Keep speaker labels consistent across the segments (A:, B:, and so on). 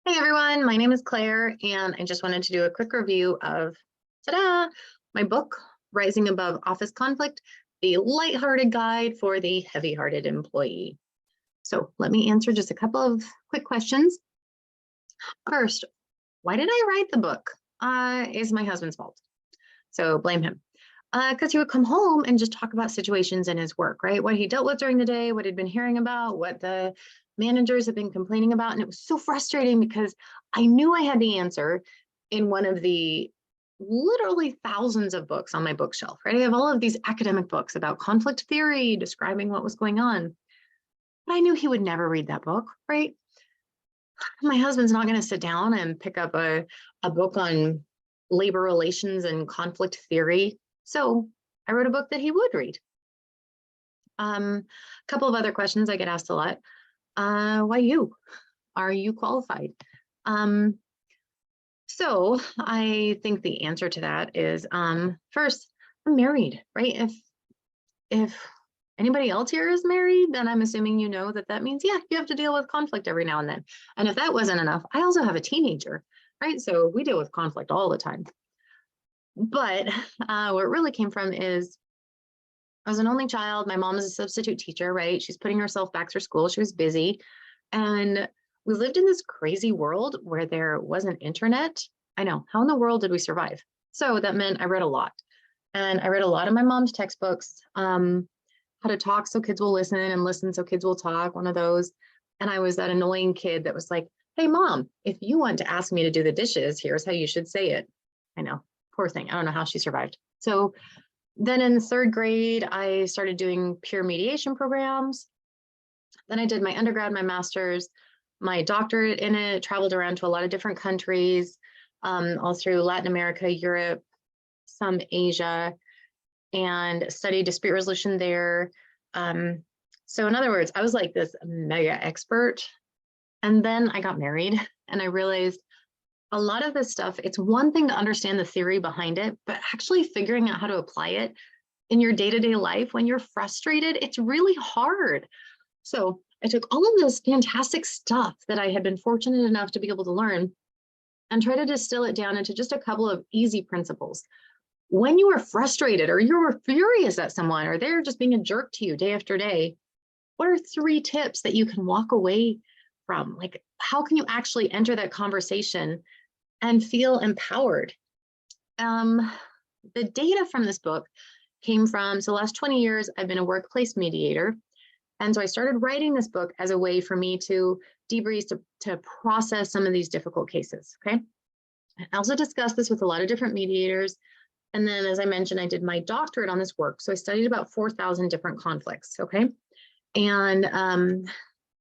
A: Hey everyone, my name is Claire, and I just wanted to do a quick review of ta-da, my book, Rising Above Office Conflict, the lighthearted guide for the heavy-hearted employee. So let me answer just a couple of quick questions. First, why did I write the book? Is my husband's fault. So blame him. Because he would come home and just talk about situations in his work, right? What he dealt with during the day, what he'd been hearing about, what the managers have been complaining about. And it was so frustrating because I knew I had the answer in one of the literally thousands of books on my bookshelf, right? I have all of these academic books about conflict theory, describing what was going on. But I knew he would never read that book, right? My husband's not going to sit down and pick up a book on labor relations and conflict theory. So I wrote a book that he would read. A couple of other questions I get asked a lot. Why you? Are you qualified? So I think the answer to that is first, I'm married, right? If anybody else here is married, then I'm assuming you know that means, yeah, you have to deal with conflict every now and then. And if that wasn't enough, I also have a teenager, right? So we deal with conflict all the time. But what really came from is I was an only child. My mom is a substitute teacher, right? She's putting herself back through school. She was busy. And we lived in this crazy world where there wasn't internet. I know, how in the world did we survive? So that meant I read a lot. And I read a lot of my mom's textbooks, how to talk so kids will listen and listen so kids will talk, one of those. And I was that annoying kid that was like, hey, mom, if you want to ask me to do the dishes, here's how you should say it. I know, poor thing. I don't know how she survived. So then in third grade, I started doing peer mediation programs. Then I did my undergrad, my master's, my doctorate in it, traveled around to a lot of different countries, all through Latin America, Europe, some Asia, and studied dispute resolution there. So in other words, I was like this mega expert. And then I got married and I realized a lot of this stuff, it's one thing to understand the theory behind it, but actually figuring out how to apply it in your day-to-day life when you're frustrated, it's really hard. So I took all of this fantastic stuff that I had been fortunate enough to be able to learn and try to distill it down into just a couple of easy principles. When you are frustrated or you're furious at someone or they're just being a jerk to you day after day, what are 3 tips that you can walk away from? Like, how can you actually enter that conversation and feel empowered? The data from this book came from, so the last 20 years, I've been a workplace mediator. And so I started writing this book as a way for me to debrief, to process some of these difficult cases, okay? I also discussed this with a lot of different mediators. And then, as I mentioned, I did my doctorate on this work. So I studied about 4,000 different conflicts, okay? And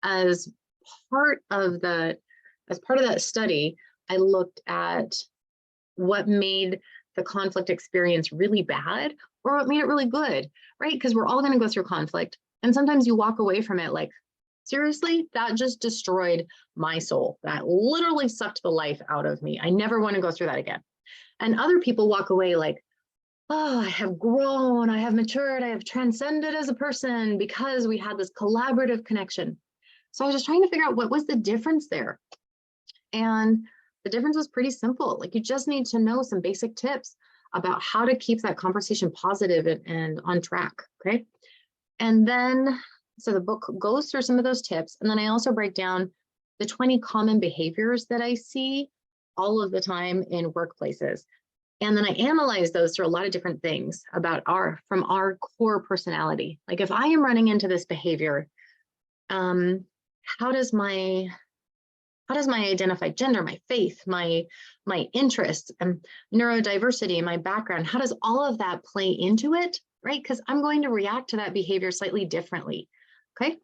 A: as part of that study, I looked at what made the conflict experience really bad or what made it really good, right? Because we're all going to go through conflict. And sometimes you walk away from it like, seriously, that just destroyed my soul. That literally sucked the life out of me. I never want to go through that again. And other people walk away like, oh, I have grown, I have matured, I have transcended as a person because we had this collaborative connection. So I was just trying to figure out what was the difference there. And the difference was pretty simple. Like, you just need to know some basic tips about how to keep that conversation positive and on track, okay? And then, so the book goes through some of those tips. And then I also break down the 20 common behaviors that I see all of the time in workplaces. And then I analyze those through a lot of different things about from our core personality. Like, if I am running into this behavior, how does my identified gender, my faith, my interests, and neurodiversity, my background, how does all of that play into it, right? Because I'm going to react to that behavior slightly differently, okay?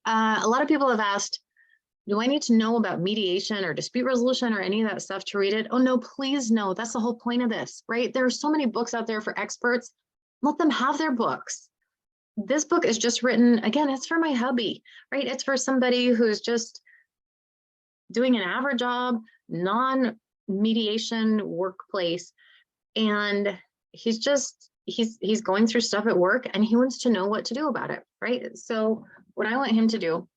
A: A lot of people have asked, do I need to know about mediation or dispute resolution or any of that stuff to read it? Oh, no, please no. That's the whole point of this, right? There are so many books out there for experts. Let them have their books. This book is just written, again, it's for my hubby, right? It's for somebody who's just doing an average job, non-mediation workplace. And he's going through stuff at work and he wants to know what to do about it, right? So what I want him to do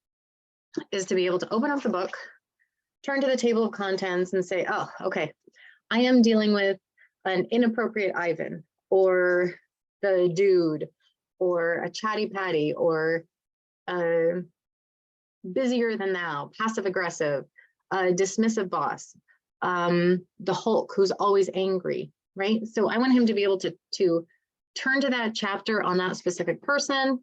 A: is to be able to open up the book, turn to the table of contents and say, oh, okay, I am dealing with an inappropriate Ivan, or the dude, or a chatty patty, or busier than thou, passive aggressive, dismissive boss, the Hulk who's always angry, right? So I want him to be able to turn to that chapter on that specific person.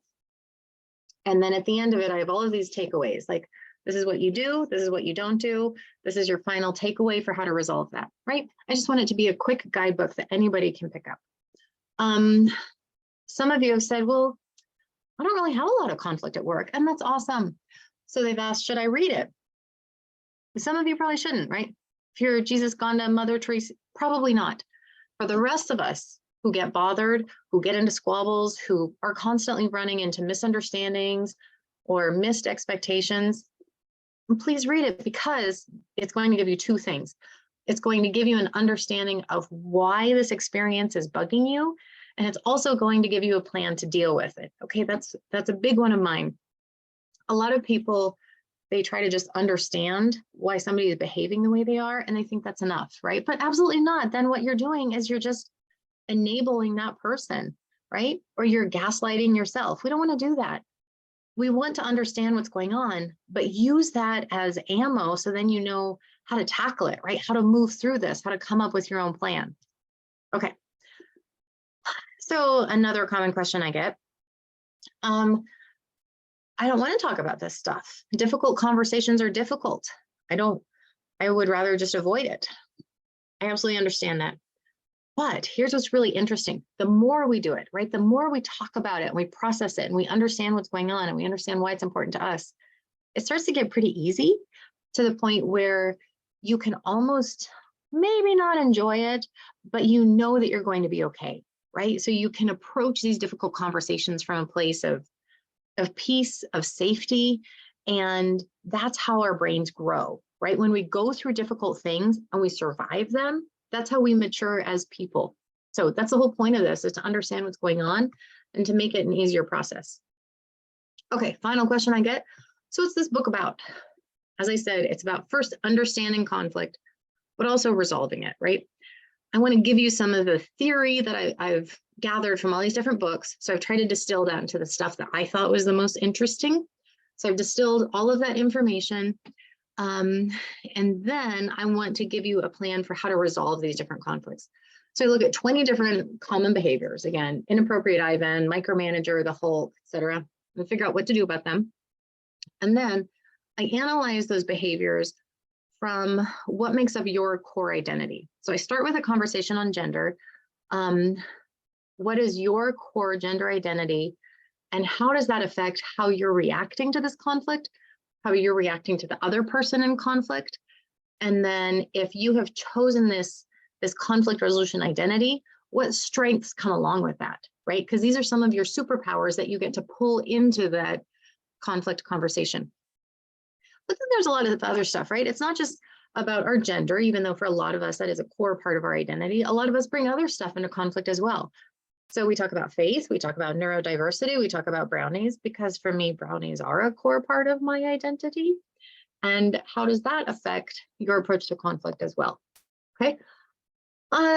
A: And then at the end of it, I have all of these takeaways, like, this is what you do, this is what you don't do, this is your final takeaway for how to resolve that, right? I just want it to be a quick guidebook that anybody can pick up. Some of you have said, well, I don't really have a lot of conflict at work, and that's awesome. So they've asked, should I read it? Some of you probably shouldn't, right? If you're Jesus, Gandha, Mother Teresa, probably not. For the rest of us who get bothered, who get into squabbles, who are constantly running into misunderstandings or missed expectations, please read it, because it's going to give you two things. It's going to give you an understanding of why this experience is bugging you, and it's also going to give you a plan to deal with it. Okay, that's a big one of mine. A lot of people, they try to just understand why somebody is behaving the way they are, and they think that's enough, right? But absolutely not. Then what you're doing is you're just enabling that person, right? Or you're gaslighting yourself. We don't want to do that. We want to understand what's going on, but use that as ammo, so then you know how to tackle it, right? How to move through this, how to come up with your own plan. Okay. So another common question I get, I don't want to talk about this stuff. Difficult conversations are difficult. I would rather just avoid it. I absolutely understand that. But here's what's really interesting. The more we do it, right? The more we talk about it and we process it and we understand what's going on and we understand why it's important to us, it starts to get pretty easy, to the point where you can almost maybe not enjoy it, but you know that you're going to be okay, right? So you can approach these difficult conversations from a place of peace, of safety, and that's how our brains grow, right? When we go through difficult things and we survive them, that's how we mature as people. So that's the whole point of this, is to understand what's going on and to make it an easier process. Okay, final question I get. So what's this book about? As I said, it's about first understanding conflict, but also resolving it, right? I want to give you some of the theory that I've gathered from all these different books. So I've tried to distill that into the stuff that I thought was the most interesting. So I've distilled all of that information. And then I want to give you a plan for how to resolve these different conflicts. So I look at 20 different common behaviors, again, inappropriate Ivan, micromanager, the Hulk, etc., and figure out what to do about them. And then I analyze those behaviors from what makes up your core identity. So I start with a conversation on gender. What is your core gender identity, and how does that affect how you're reacting to this conflict, how you're reacting to the other person in conflict? And then if you have chosen this conflict resolution identity, what strengths come along with that, right? Because these are some of your superpowers that you get to pull into that conflict conversation. But then there's a lot of other stuff, right? It's not just about our gender, even though for a lot of us, that is a core part of our identity. A lot of us bring other stuff into conflict as well. So we talk about faith, we talk about neurodiversity, we talk about brownies, because for me, brownies are a core part of my identity. And how does that affect your approach to conflict as well? Okay.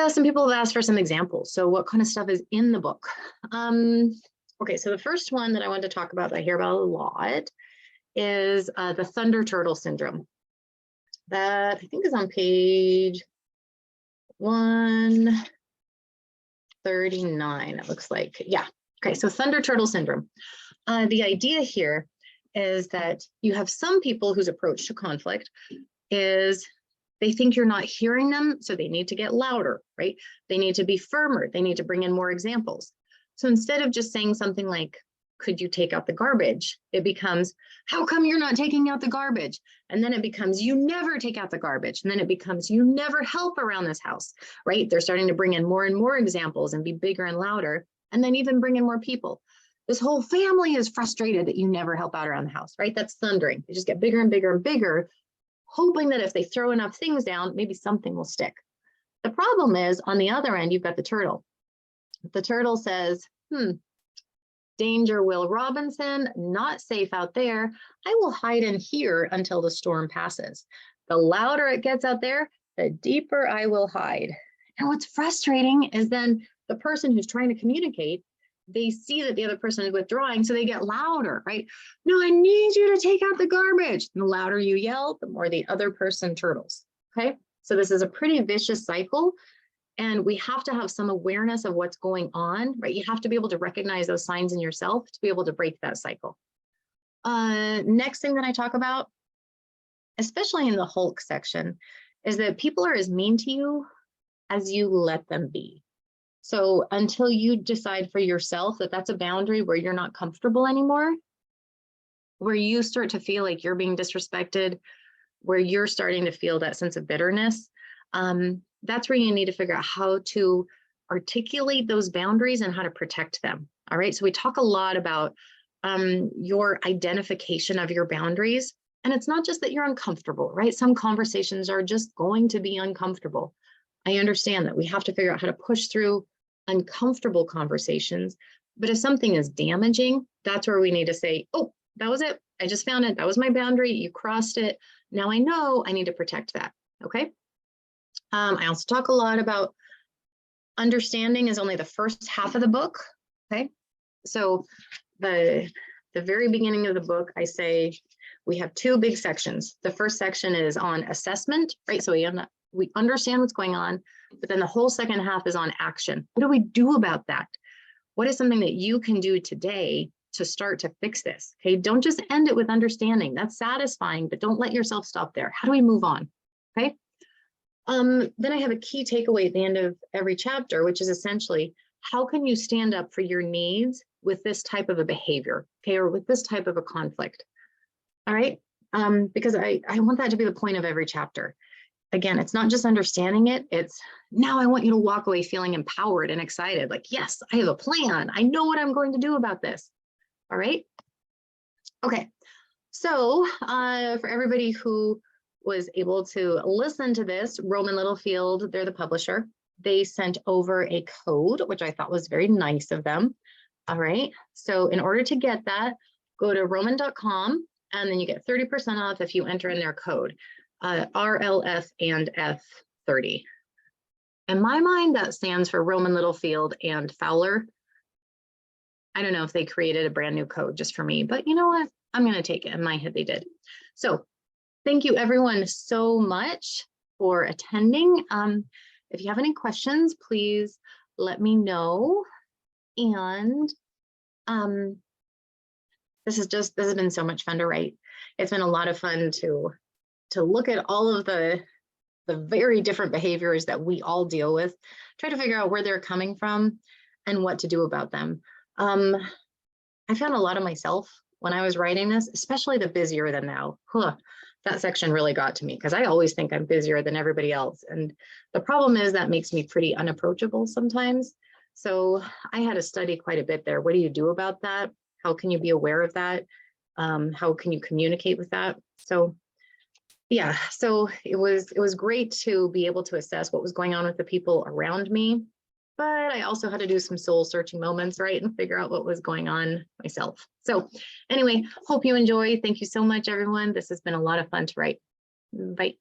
A: Some people have asked for some examples. So what kind of stuff is in the book? Okay, so the first one that I want to talk about, that I hear about a lot, is the thunder turtle syndrome. That I think is on page 139, it looks like. Yeah. Okay, so thunder turtle syndrome. The idea here is that you have some people whose approach to conflict is they think you're not hearing them, so they need to get louder, right? They need to be firmer. They need to bring in more examples. So instead of just saying something like, could you take out the garbage? It becomes, how come you're not taking out the garbage? And then it becomes, you never take out the garbage. And then it becomes, you never help around this house, right? They're starting to bring in more and more examples and be bigger and louder, and then even bring in more people. This whole family is frustrated that you never help out around the house, right? That's thundering. They just get bigger and bigger and bigger, hoping that if they throw enough things down, maybe something will stick. The problem is, on the other end, you've got the turtle. The turtle says, Danger, Will Robinson, not safe out there. I will hide in here until the storm passes. The louder it gets out there, the deeper I will hide. And what's frustrating is then the person who's trying to communicate, they see that the other person is withdrawing, so they get louder, right? No, I need you to take out the garbage. And the louder you yell, the more the other person turtles, okay? So this is a pretty vicious cycle, and we have to have some awareness of what's going on, right? You have to be able to recognize those signs in yourself to be able to break that cycle. Next thing that I talk about, especially in the Hulk section, is that people are as mean to you as you let them be. So until you decide for yourself that that's a boundary where you're not comfortable anymore, where you start to feel like you're being disrespected, where you're starting to feel that sense of bitterness, that's where you need to figure out how to articulate those boundaries and how to protect them. All right, so we talk a lot about your identification of your boundaries. And it's not just that you're uncomfortable, right? Some conversations are just going to be uncomfortable. I understand that we have to figure out how to push through uncomfortable conversations. But if something is damaging, that's where we need to say, oh, that was it. I just found it. That was my boundary. You crossed it. Now I know I need to protect that. Okay. I also talk a lot about understanding is only the first half of the book. Okay. So the very beginning of the book, I say we have two big sections. The first section is on assessment, right? So we understand what's going on, but then the whole second half is on action. What do we do about that? What is something that you can do today to start to fix this? Okay, don't just end it with understanding. That's satisfying, but don't let yourself stop there. How do we move on? Okay. Then I have a key takeaway at the end of every chapter, which is essentially, how can you stand up for your needs with this type of a behavior, okay, or with this type of a conflict? All right, because I want that to be the point of every chapter. Again, it's not just understanding it, it's now I want you to walk away feeling empowered and excited, like, yes, I have a plan. I know what I'm going to do about this. All right. Okay. So for everybody who was able to listen to this, Rowman Littlefield, they're the publisher. They sent over a code, which I thought was very nice of them. All right. So in order to get that, go to rowman.com and then you get 30% off if you enter in their code, RLF and F30. In my mind, that stands for Rowman Littlefield and Fowler. I don't know if they created a brand new code just for me, but you know what? I'm going to take it. In my head, they did. So thank you everyone so much for attending. If you have any questions, please let me know. And this has been so much fun to write. It's been a lot of fun to look at all of the very different behaviors that we all deal with, try to figure out where they're coming from and what to do about them. I found a lot of myself when I was writing this, especially the busier than now. That section really got to me because I always think I'm busier than everybody else. And the problem is that makes me pretty unapproachable sometimes. So I had to study quite a bit there. What do you do about that? How can you be aware of that? How can you communicate with that? So yeah, so it was great to be able to assess what was going on with the people around me, but I also had to do some soul searching moments, right? And figure out what was going on myself. So anyway, hope you enjoy. Thank you so much, everyone. This has been a lot of fun to write. Bye.